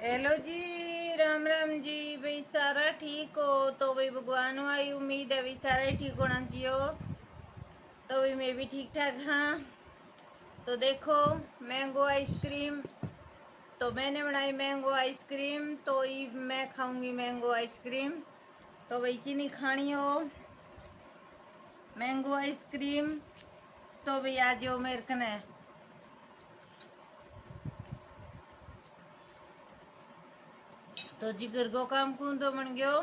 Hello जी। राम राम जी। भाई सारा ठीक हो तो भाई भगवान आई उम्मीद है भाई सारा ही ठीक होना चाहिए। तो भाई मैं भी ठीक ठाक हाँ। तो देखो मैंगो आइसक्रीम तो मैंने बनाई मैंगो आइसक्रीम तो ये मैं खाऊंगी मैंगो आइसक्रीम। तो भाई की नहीं खानी हो मैंगो आइसक्रीम तो भाई आ जाओ मेरे कने। तो जी घर को काम कौन तो बन गयो।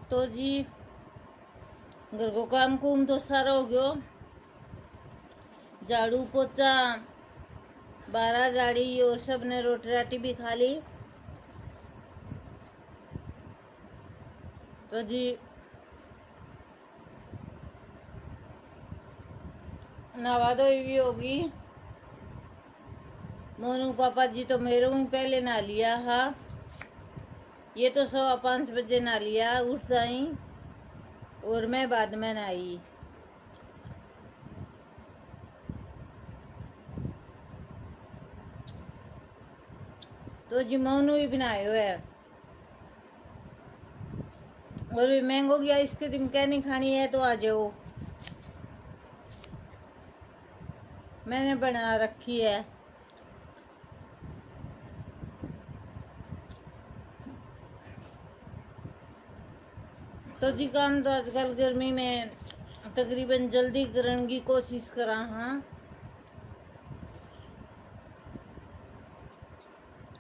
तो जी घर को काम कुम तो सारा हो गयो। झाड़ू पोछा बारह झाड़ी और सब ने रोटी राटी भी खा ली। तो जी नहा धोई भी होगी। मोनू पापा जी तो मेरे ही पहले नहा लिया हा। ये तो 5:15 नहा लिया उठता ही और मैं बाद में नहाई। तो जी मोनू ही बनाए हुए है। और भी मैंगो की आइसक्रीम क्या नहीं खानी है तो आ जाओ मैंने बना रखी है। तो जी काम तो आजकल गर्मी में तकरीबन जल्दी करने की कोशिश करा हाँ।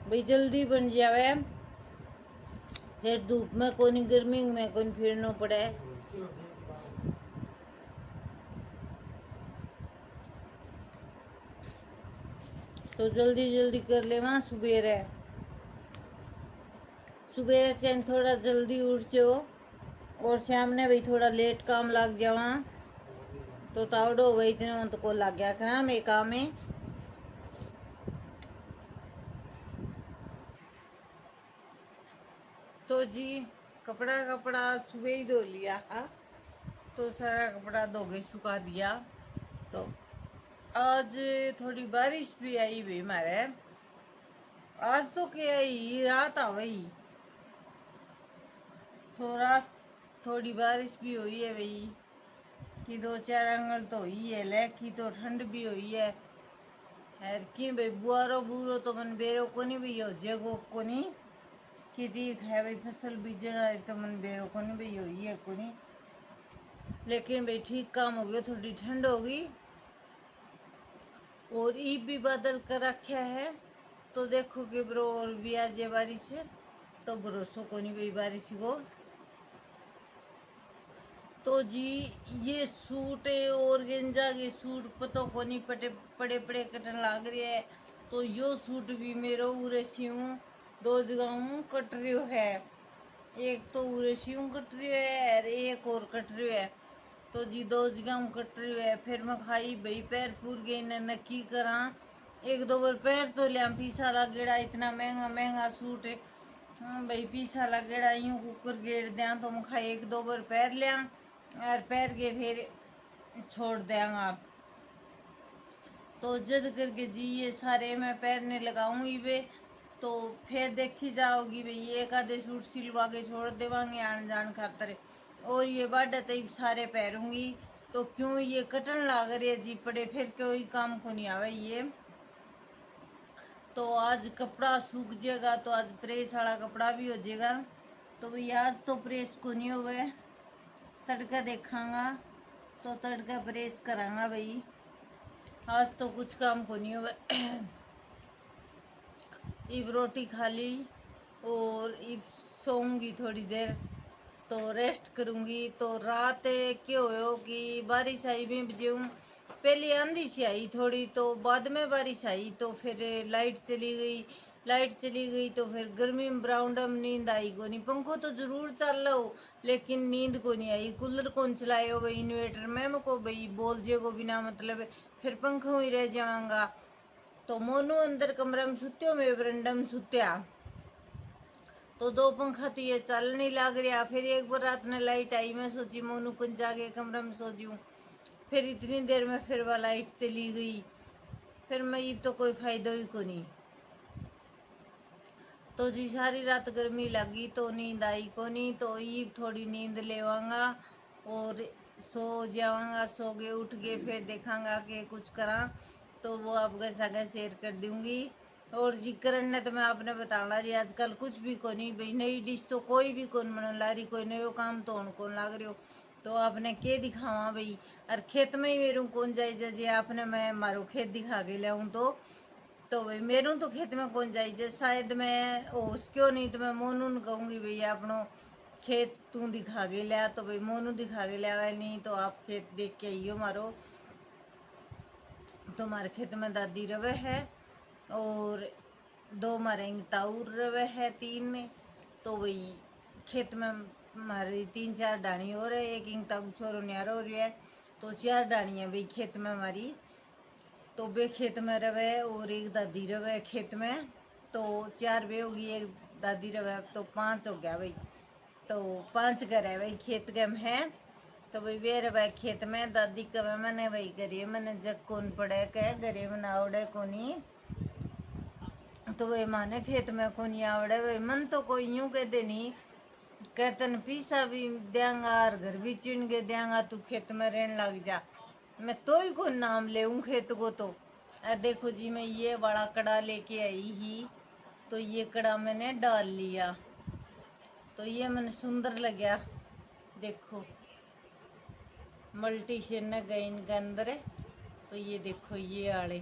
भाई जल्दी बन जावे फिर धूप में कोनी गर्मी में कोनी फिरना पड़े। तो जल्दी जल्दी कर ले वहाँ सुबेरे सुबेरे से थोड़ा जल्दी उठ जाओ और शाम ने भाई थोड़ा लेट काम लग जावा तो तावड़ो वही इतने तो को लग गया था मैं काम में। तो जी कपड़ा कपड़ा सुबह ही धो लिया था तो सारा कपड़ा धो के सुखा दिया। तो आज थोड़ी बारिश भी आई भाई हमारे। आज तो क्या ही रात आ गई तो रात थोड़ी बारिश भी हुई है भाई कि 2-4 अंगल तो हुई है लेकी तो ठंड भी हुई है। यार की भाई बुआरो बूरो तो मन बेरो को नहीं भाई हो जगो को नहीं कि देख है भाई फसल बीजना है तो मन बेरो को नहीं भाई हुई है को नहीं। लेकिन भाई ठीक काम हो गया थोड़ी ठंड हो गई और ईब भी बादल कर रखा है। तो देखो कि ब्रो और भी आज ये बारिश है तो भरोसो को नहीं भाई बारिश को। तो जी ये सूट है और गेंजा के सूट पतो को नहीं पटे पड़े पड़े कटन लाग रही है। तो यो सूट भी मेरो उरे सियूं 2 जगह कट रही है। एक तो उरे सियूं कट रही है और एक और कट रही है। तो जी 2 जगह कट रही है फिर मैं खाई भाई पैर पूर गई ने नक्की करा 1-2 बार पैर तो लिया पीछा लगेड़ा इतना महंगा महंगा सूट है। हाँ भाई पीछा लगेड़ा यूं कुकर गेड़ दिया तो मैं खाई 1-2 बार पैर लिया और पैर के फिर छोड़ देंगे आप। तो जद करके जी ये सारे मैं पैरने लगाऊंगी वे तो फिर देखी जाओगी भाई एक आधे सूट सिलवा के छोड़ देवांगे आन जान खातर और ये बाडा तब सारे पैरूंगी। तो क्यों ये कटन लाग रही है जी पड़े फिर कोई काम को नहीं आवे ये। तो आज कपड़ा सूख जाएगा तो आज प्रेस वाला कपड़ा भी हो जाएगा। तो भाई आज तो प्रेस को नहीं हुए तड़का देखांगा तो तड़का प्रेस करांगा भाई। आज तो कुछ काम को नहीं हुआ इब रोटी खा ली और इब सोऊंगी थोड़ी देर तो रेस्ट करूंगी। तो रात क्या हो कि बारिश आई भी बजे पहले आंधी सी आई थोड़ी तो बाद में बारिश आई तो फिर लाइट चली गई। लाइट चली गई तो फिर गर्मी में ब्राउंडम नींद आई को नहीं पंखो तो जरूर चल लो लेकिन नींद को नहीं आई। कूलर कौन चलाए हो भाई इन्वेटर में को भाई बोल जे को बिना मतलब फिर पंखों ही रह जाऊंगा। तो मोनू अंदर कमरे में सुत्यो मैं बरंडा में सुत्या तो 2 पंखा तो ये चल नहीं लग रहा। फिर एक बार रात ने लाइट आई मैं सोची मोनू कुछ जाके कमरे में सो जूं फिर इतनी देर में फिर वह लाइट चली गई। फिर मैं ईब तो कोई फायदा ही को नहीं। तो जी सारी रात गर्मी लगी तो नींद आई को नहीं, तो ईब थोड़ी नींद लेवांगा और सो जावांगा। सो गए उठ गए फिर देखांगा कि कुछ करा तो वो आपके साथ शेयर कर दूंगी। और जी करने तो मैं आपने बताना जी आजकल कुछ भी को नहीं भाई, नई डिश तो कोई भी कौन बना ला रही, कोई नयो काम तो कौन लाग रही हो। तो आपने के दिखावा भाई, और खेत में ही मेरू कौन जाए जे आपने मैं मारो खेत दिखा के लाऊं तो भाई मेरू तो खेत में कौन जाइए, शायद मैं उसको नहीं तो मैं मोनू न कहूँगी भैया अपनो खेत तू दिखा के लिया। तो भाई मोनू दिखा के लिया नहीं तो आप खेत देख के आइयो मारो। तो हमारे खेत में दादी रवे है और दो हमारे ताऊ रवे है, तीन। तो वही खेत में हमारी 3-4 डाणी हो रहे, एक इंगताऊ छोरो न्यारो हो रही है, तो 4 डाणियाँ भाई खेत में हमारी। तो बे खेत में रवे और एक दादी रवे खेत में, तो 4 बे होगी, एक दादी रवे, तो 5 हो गया भाई। तो 5 घर है भाई खेत के में है। तो भाई वे रवे खेत में, दादी कवे मैंने भाई करिए मैंने जग कौन पड़े कह घरे में आवड़े कोनी। तो वे माने खेत में कोनी आवड़े भाई, मन तो कोई यूं कहते नहीं, कहतन पीसा भी देंगा और घर भी चुन के देंगा, तू खेत में रहने लग जा। मैं तो ही को नाम ले खेत को। तो देखो जी मैं ये बड़ा कड़ा लेके आई ही, तो ये कड़ा मैंने डाल लिया, तो ये मैंने सुंदर लगा। देखो मल्टी शेन गए इनके अंदर है, तो ये देखो ये आड़े,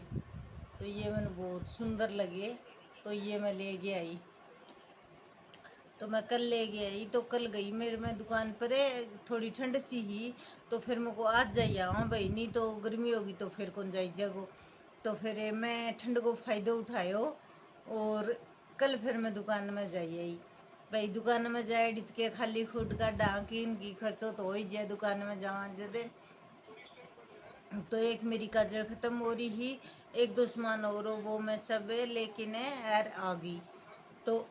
तो ये मैंने बहुत सुंदर लगे, तो ये मैं ले के आई। तो मैं कल ले गई आई, तो कल गई मेरे में दुकान पर है, थोड़ी ठंड सी ही, तो फिर मेरे को आज जाइए हाँ भाई, नहीं तो गर्मी होगी तो फिर कौन जाई जगो। तो फिर मैं ठंड को फायदा उठायो और कल फिर मैं दुकान में जाई आई भाई। दुकान में जाए डिट के खाली खुद का डाकी इनकी खर्चो तो हो ही जाए दुकान में जावा जदे। तो एक मेरी काजल खत्म हो रही ही, एक दो सामान और वो मैं सब लेकिन यार आ गई। तो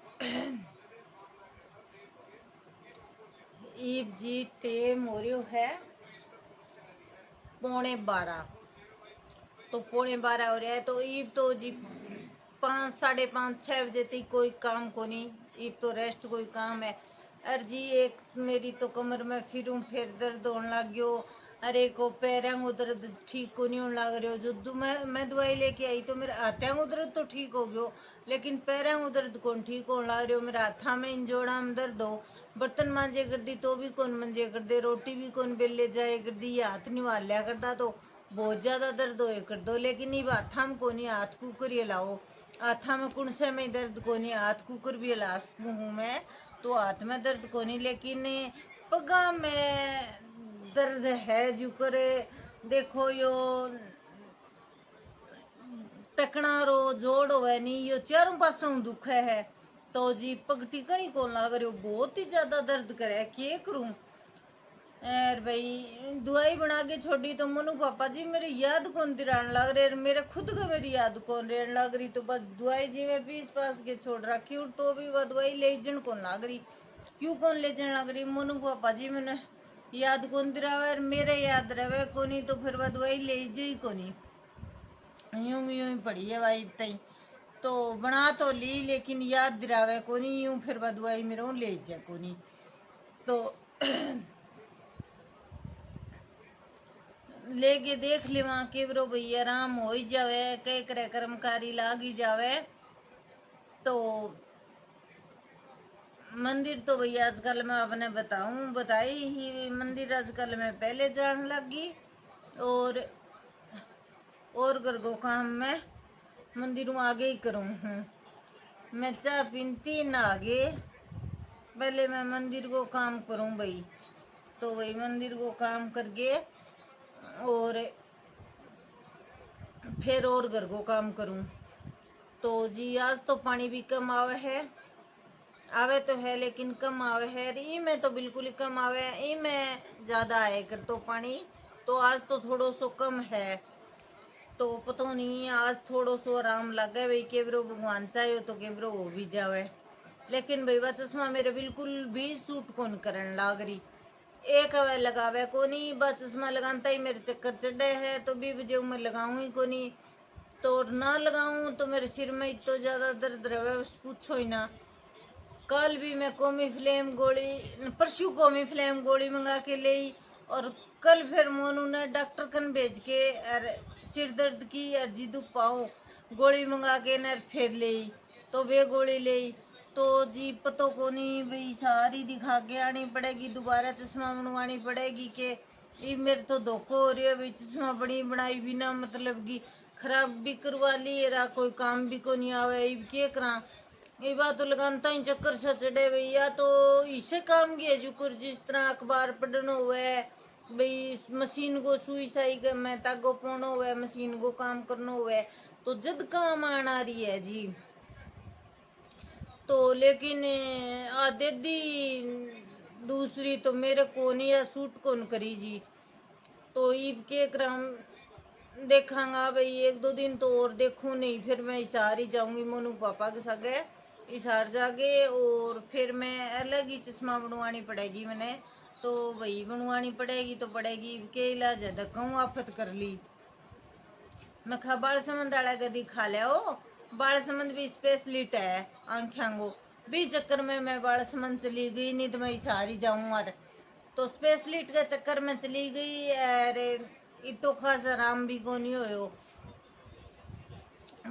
ईब जी टेम हो रही है 11:45, तो 11:45 हो रहा है। तो ईब तो जी 5, 5:30, 6 बजे तक कोई काम को नहीं, ईब तो रेस्ट कोई काम है। अरे जी एक मेरी तो कमर में फिर दर्द होने लग गयो, अरे को पैरों को दर्द ठीक को नहीं होने लग रहा। जो मैं दवाई लेके आई तो मेरे हाथों को दर्द तो ठीक हो गयो, लेकिन पैरों को दर्द कौन ठीक होने लग रहा। मेरे हाथा में इन जोड़ा में दर्द हो, बर्तन मांजे कर दी तो भी कौन मंजे कर दे, रोटी भी कौन बेले जाए कर दी, हाथ निवाल लिया करता तो बहुत ज़्यादा दर्द होए कर दो। लेकिन ये हाथा में को नहीं, हाथ कुकर ये लाओ, हाथा में कुणसे में दर्द को नहीं, हाथ कुकर भी ला हूँ मैं, तो हाथ में दर्द को नहीं। लेकिन पगा में दर्द है जो करे। देखो यो टकना रो जोड़ होवे नहीं, यो चारों पासों दुखे है। तो जी पग टिकनी कौन लाग रही हो, बहुत ही ज्यादा दर्द करे, के करूं। यार भाई दवाई बना के छोड़ी तो मनु पापा जी मेरे याद कौन दिलाने लग रहे, मेरे खुद का मेरी याद कौन रहने लग रही। तो बस दवाई जी मैं पीस पास के छोड़ रखी हूँ, तो भी वह दवाई ले जन कौन लग रही, क्यों कौन ले जन लग रही। मनु पापा जी मैंने याद कौन दिलावे, मेरे याद रहे को नहीं, तो फिर वह दवाई ले जी को नहीं, यूं यूं ही पड़ी है भाई तई। तो बना तो ली लेकिन याद दिलावे को नहीं, यूं फिर वह दवाई मेरे ले जा को नहीं। तो लेके देख ले वहाँ के ब्रो भैया आराम हो ही जावे, कई करे कर्मकारी लाग ही जावे। तो मंदिर तो भैया आजकल मैं अपने बताई ही, मंदिर आजकल मैं पहले जाने लगी, और घर को काम मैं मंदिरों आगे ही करूँ हूँ। मैं चाय पीती ना आगे, पहले मैं मंदिर को काम करूँ भाई। तो भाई मंदिर को काम करके और फिर और घर को काम करूं। तो जी आज तो पानी भी कम आवे है, आवे तो है लेकिन कम आवे है, ई में तो बिल्कुल ही कम आवे, ई में ज़्यादा आए कर तो पानी, तो आज तो थोड़ो सो कम है। तो पता नहीं आज थोड़ो सो आराम लगे भाई, केवरो भगवान चाहे तो केवरो हो भी जावे। लेकिन भाई वह चश्मा मेरे बिल्कुल भी सूट कौन करन लाग रही, एक हवा लगावे को नहीं, बस चश्मा लगाता ही मेरे चक्कर चढ़े है, तो भी बजे मैं लगाऊं ही को नहीं। तो ना लगाऊं तो मेरे सिर में इतना ज्यादा दर्द रहे, बस पूछो ही ना। कल भी मैं कोमी फ्लेम गोली, परसों कोमी फ्लेम गोली मंगा के ले, और कल फिर मोनू ने डॉक्टर कन भेज के और सिर दर्द की और जी दुख पाऊँ गोली मंगा के न फिर ले, तो वे गोली ले। तो जी पतो को नहीं भाई, सारी दिखा के आनी पड़ेगी, दोबारा चश्मा बनवानी पड़ेगी के ये मेरे तो धोखो हो रही है भाई। चश्मा बड़ी बनाई बिना मतलब की खराब भी करवा ली, रा कोई काम भी को नहीं आवे, क्या करा। ये बात तो लगाता ही चक्कर सा चढ़े भैया, तो इसे काम किया जुकर जिस तरह अखबार पढ़ना हुआ है भाई, मशीन को सुई साई कर मैं तागो पोना हुआ है, मशीन को काम करना हुआ है, तो जद काम आना रही है जी। तो लेकिन आधे दी दूसरी तो मेरे को नहीं या सूट कौन करी जी। तो ईब के क्रम देखांगा भाई, एक दो दिन तो और देखूं, नहीं फिर मैं इशार ही जाऊंगी मोनू पापा के सगे, इशार जाके और फिर मैं अलग ही चश्मा बनवानी पड़ेगी मैंने। तो भाई बनवानी पड़ेगी तो पड़ेगी, के इलाज है कहूँ आफत कर ली। मैं खा बाल समंद आला का दिखा लिया हो, बाल समंद भी स्पेशलिस्ट है आंखों को भी चक्कर में मैं बाल समंद चली गई, नहीं तो मैं इशार ही जाऊँ। और तो स्पेशलिस्ट का चक्कर में चली गई, अरे इतो खास आराम भी को नहीं हो।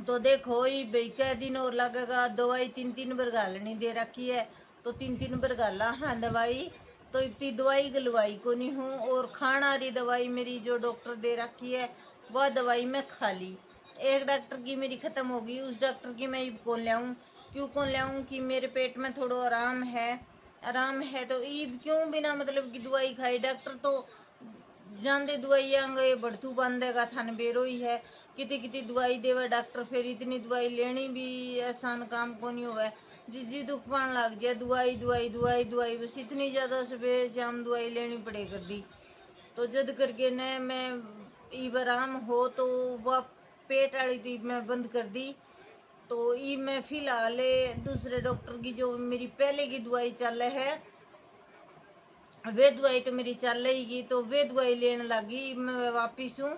तो देखो ये भाई क्या दिन और लगेगा, दवाई 3 बार गालनी दे रखी है, तो 3 बार गाला हाँ दवाई, तो इतनी दवाई गलवाई को नहीं हूँ। और खाना रही दवाई मेरी जो डॉक्टर दे रखी है वह दवाई मैं खा ली। एक डॉक्टर की मेरी ख़त्म हो गई, उस डॉक्टर की मैं कौन लाऊं, क्यों कौन लाऊं कि मेरे पेट में थोड़ा आराम है, आराम है। तो ईब क्यों बिना मतलब की दवाई खाई, डॉक्टर तो जानते दवाई आंगे बढ़तू बांधेगा थान बेरो ही है, कितनी कितनी दवाई देवे डॉक्टर, फिर इतनी दवाई लेनी भी आसान काम को नहीं हुआ। जी दुख पान लग जाए, दवाई दवाई दवाई दवाई, बस इतनी ज़्यादा सुबह शाम दवाई लेनी पड़े कर दी। तो जद करके न मैं ईब आराम हो तो वह पेट वाली थी मैं बंद कर दी। तो ये मैं फिलहाल दूसरे डॉक्टर की जो मेरी पहले की दवाई चल है, वे दवाई तो मेरी चल रही, तो वे दवाई लेने लगी मैं वापिस हूँ।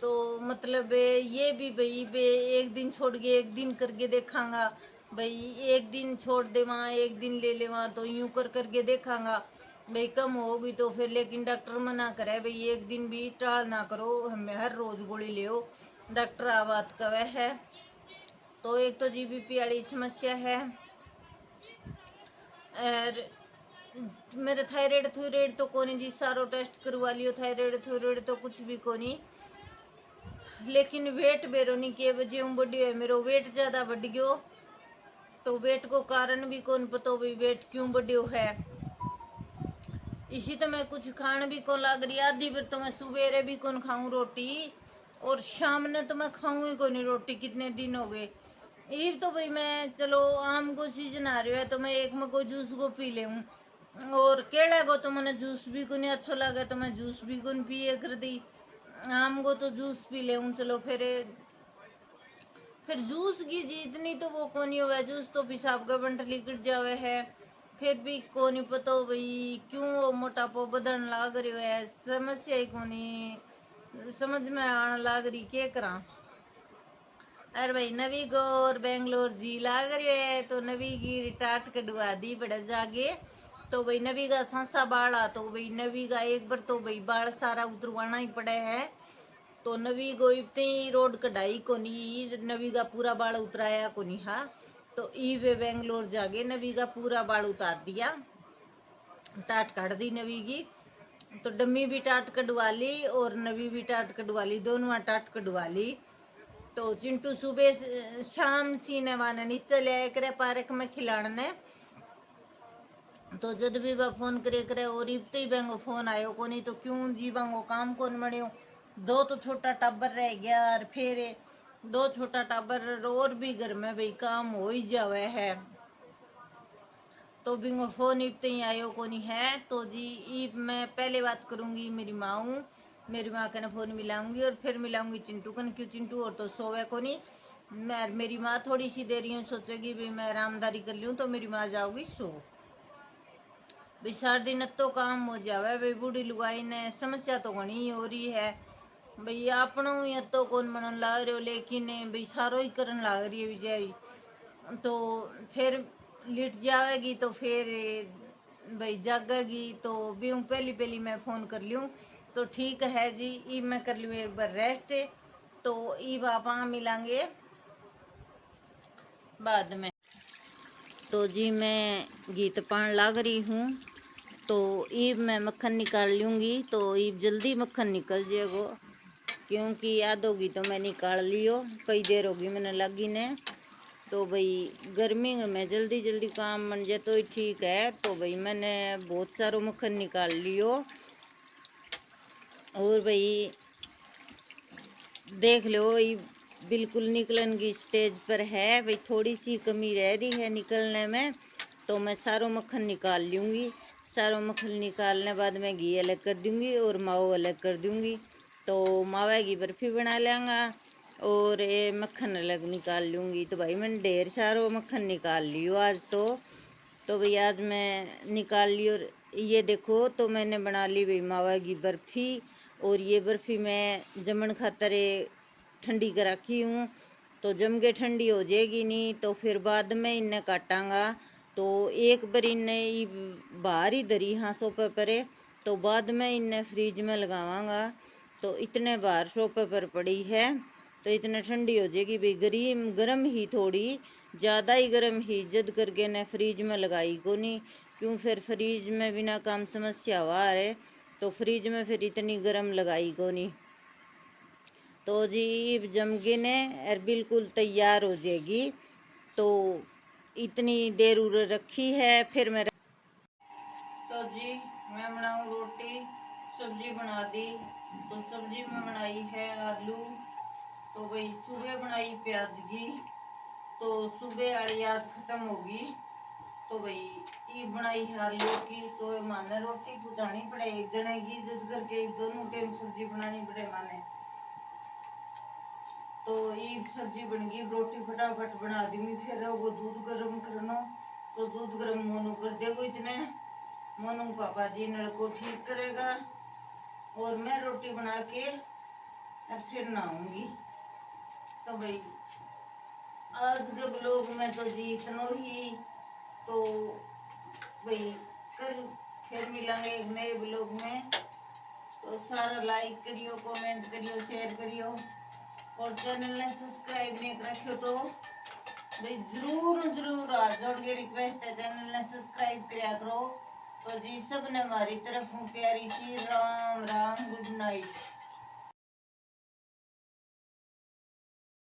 तो मतलब ये भी भाई बे एक दिन छोड़ के एक दिन करके देखांगा भाई, एक दिन छोड़ दे वहाँ एक दिन ले ले वहाँ, तो यूं कर करके देखांगा भाई कम होगी तो फिर। लेकिन डॉक्टर मना करे भाई एक दिन भी टाल ना करो, हमें हर रोज गोली ले डॉक्टर आ बात कवे है। तो एक तो जीबीपी वाली समस्या है, और मेरे थायराइड थुराइड तो कोनी जी, सारो टेस्ट करवा लियो, थायराइड थुराइड तो कुछ भी कोनी। लेकिन वेट बेरो नहीं के वजह बढ़ियो है, मेरो वेट ज्यादा बढ़ गयो। तो वेट को कारण भी कौन पतो भाई वेट क्यों बढ़ियो है। इसी तो मैं कुछ खान भी को लाग रही, आधी फिर तो मैं सुबेरे भी कौन खाऊं रोटी, और शाम ने तो मैं खाऊं ही को नहीं रोटी, कितने दिन हो गए। ये तो भाई मैं चलो आम को सीजन आ रही है तो मैं एक में को जूस को पी ले, और केला को तो मैंने जूस भी को नहीं अच्छा लगा तो मैं जूस भी को पिए कर दी। आम को तो जूस पी ले चलो, फिर जूस की जी इतनी तो वो कोनी हुआ, जूस तो पेशाब का बंटली कट जावे है, फिर भी कोनी पता हो भाई क्यों वो मोटापा बदन लाग रही है, समस्या ही कोनी समझ में आने लाग रही, क्या करा। अरे भाई नवी को और बेंगलोर जी लाग रही है, तो नवी की टाट कटवा दी बड़ा जागे। तो भाई नवी का सांसा बाड़ा, तो भाई नवी का एक बार तो भाई बाल सारा उतरवाना ही पड़े है। तो नवी को इतनी रोड कढ़ाई को नहीं, नवी का पूरा बाल उतराया को नहीं। हाँ तो ई वे बेंगलोर जाके नवी का पूरा बाल उतार दिया, टाट काट दी नवी की। तो डम्मी भी टाट कटवा ली और नवी भी टाट कटवा ली, दोनों टाट कटवा ली। तो चिंटू सुबह शाम सीने वाने नीचे ले आए करे पार्क में खिलाने, तो जद भी वह फोन करे करे और इतनी बेंगो फोन आयो को नहीं, तो क्यों जी बेंगो काम कौन मणियो, दो तो छोटा टाबर रह गया, और फिर दो छोटा टाबर और भी घर में भाई काम हो ही जावे है। तो बिंगो फोन इतने ही आयो को नहीं है। तो जी ई मैं पहले बात करूंगी मेरी माँ हूँ, मेरी माँ का फोन मिलाऊंगी और फिर मिलाऊंगी चिंटू कन, क्यों चिंटू और तो सोवे को नहीं। मैं मेरी माँ थोड़ी सी देर यूँ सोचेगी भाई मैं आरामदारी कर लूँ, तो मेरी माँ जाओगी सो भाई 4 दिन तो काम हो जावे भाई, बूढ़ी लुगाई ने समस्या तो घनी हो रही है भाई अपनों या तो कौन बनन लाग रहे हो, लेकिन भाई सारो ही करन लाग रही है बेचारी। तो फिर लिट जाएगी तो फिर भाई जागेगी, तो भी पहली पहली मैं फ़ोन कर लूँ तो ठीक है जी। ई मैं कर लूँ एक बार रेस्ट, तो ई बापा मिलांगे बाद में। तो जी मैं गीत पान लाग रही हूँ, तो ईब मैं मक्खन निकाल लूँगी, तो ईब जल्दी मक्खन निकल जाएगा, क्योंकि याद होगी तो मैं निकाल लियो, कई देर होगी मैंने लगी ने। तो भाई गर्मी में जल्दी जल्दी काम बन जाए तो ही ठीक है। तो भाई मैंने बहुत सारो मक्खन निकाल लियो, और भाई देख लो ये बिल्कुल निकलन की स्टेज पर है। भाई थोड़ी सी कमी रह रही है निकलने में, तो मैं सारो मक्खन निकाल लूँगी। सारो मक्खन निकालने बाद मैं घी अलग कर दूँगी और मावा अलग कर दूँगी। तो मावा की बर्फ़ी बना लेंगा और ये मक्खन अलग निकाल लूँगी। तो भाई मैंने ढेर सारो मक्खन निकाल लियो आज। तो भाई आज मैं निकाल ली, और ये देखो तो मैंने बना ली भाई मावा की बर्फ़ी। और ये बर्फ़ी मैं जमन खातर ठंडी कर रखी हूँ, तो जम के ठंडी हो जाएगी नहीं तो फिर बाद में इन्हें काटांगा। तो एक बार इन्हें बाहर ही धरी हाँ सोफे पर, तो बाद में इन्हें फ्रिज में लगावांगा। तो इतने बाहर सोफे पर पड़ी है, तो इतने ठंडी हो जाएगी भाई। गरम ही थोड़ी ज़्यादा ही गरम ही जद करके ने फ्रिज में लगाई को नहीं, क्यों फिर फ्रिज में बिना काम समस्या हुआ है, तो फ्रिज में फिर इतनी गरम लगाई को नहीं। तो जी जम के ने और बिल्कुल तैयार हो जाएगी। तो इतनी देर उर रखी है, फिर मैं तो जी मैं बनाऊँ रोटी, सब्जी बना दी। तो सब्जी में बनाई है आलू, तो भाई सुबह बनाई प्याज की, तो सुबह वाली आज खत्म होगी। तो भाई ये बनाई है आलू की, तो माने रोटी पहुँचानी पड़े एक जने की, जिद करके दोनों टाइम सब्जी बनानी पड़े माने। तो ये सब्जी बन गई, रोटी फटाफट बना दूंगी। फिर वो दूध गर्म करना, तो दूध गर्म मोनू कर देगो इतने, मोनू पापा जी नल को ठीक करेगा, और मैं रोटी बना के फिर नहाऊंगी। तो भाई आज के ब्लॉग में तो जी इतना ही। तो भाई कल फिर मिलेंगे एक नए ब्लॉग में। तो सारा लाइक करियो, कमेंट करियो, शेयर करियो, और चैनल ने सब्सक्राइब नहीं रखियो तो भाई जरूर जरूर हाथ जोड़ के रिक्वेस्ट है, चैनल ने सब्सक्राइब करिया करो। तो जी सब ने हमारी तरफ प्यारी सी राम राम, गुड नाइट।